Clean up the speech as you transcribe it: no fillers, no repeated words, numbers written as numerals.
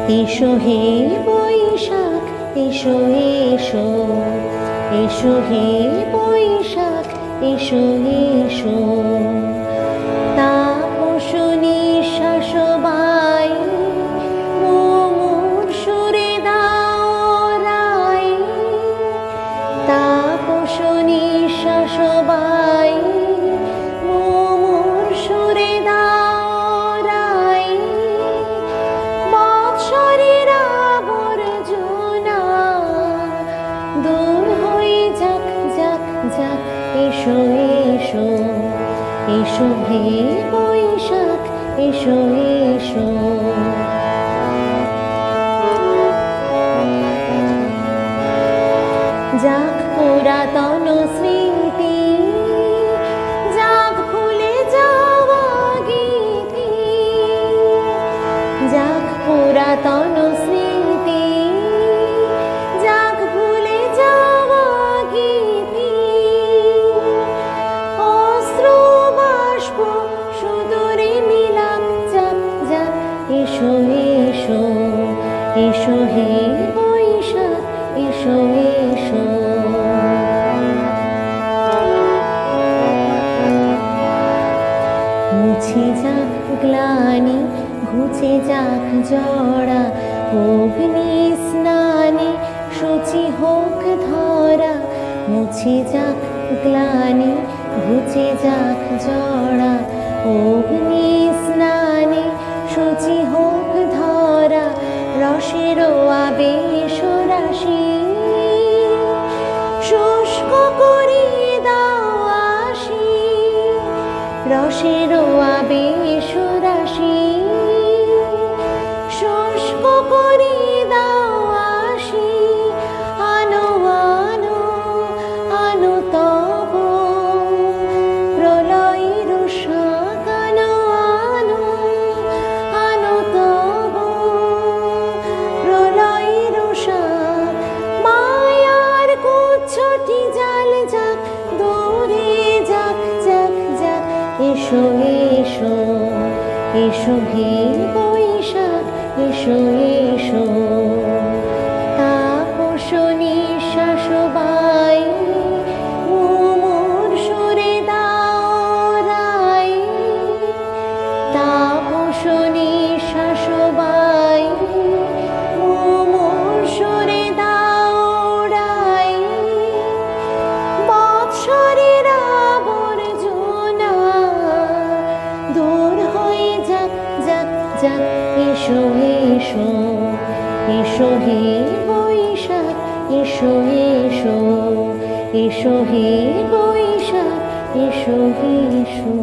এসো হে বৈশাখ এসো এসো, এসো হে বৈশাখ এসো এসো। তাপসনী শাসবাই মুমুর সুরে দাও রাই, তাপসনী শাসবাই মুমুর সুরে দাও রাই। বৎসরের আবর্জনা দূর হয়ে যাক যাক যাক, এসো এসো, এসো হে বৈশাখ এসো এসো। যাক পুরাতন স্মৃতি, যাক ভুলে যাওয়া গীতি, যাক পুরাতন স্মৃতি, যাক ভুলে যাওয়া গীতি। অস্ত্র বাষ্প সুদূরে মিলাক যাক যাক, এসো এসো, এসো হে বৈশাখ এসো এসো। মুছে যাক গ্লানি ঘুচে যাক জড়া, অগ্নি স্নানে শুচি হোক ধরা। মুছে যাক গ্লানি ঘুচে যাক জড়া, অগ্নি স্নানে শুচি হোক ধরা। রসের আবেশ রাশি শুষ্ক করিয়ে দাও আসি, রসের আবেশ রাশি শুষ্ক করিয়ে দাও আসি। আনো আনো আনো তব প্রলয়ের শাক, আনো আনো আনো তব প্রলয়ের শাক। মায়ার কুচ্ছটি জাল যাক দূরে যাক যাক যাক, এসো এসো, এসো হে বৈশাখ এসো এসো। তাপসনী শাসবাই মুমুর সুরে দাও রাই, তাপসনী শাসবাই মুমুর সুরে দাও রাই। বৎসরের আবর্জনা দূর হয়ে যাক যাক যাক, এসো এসো, এসো হে বৈশাখ এসো এসো, এসো হে বৈশাখ এসো এসো।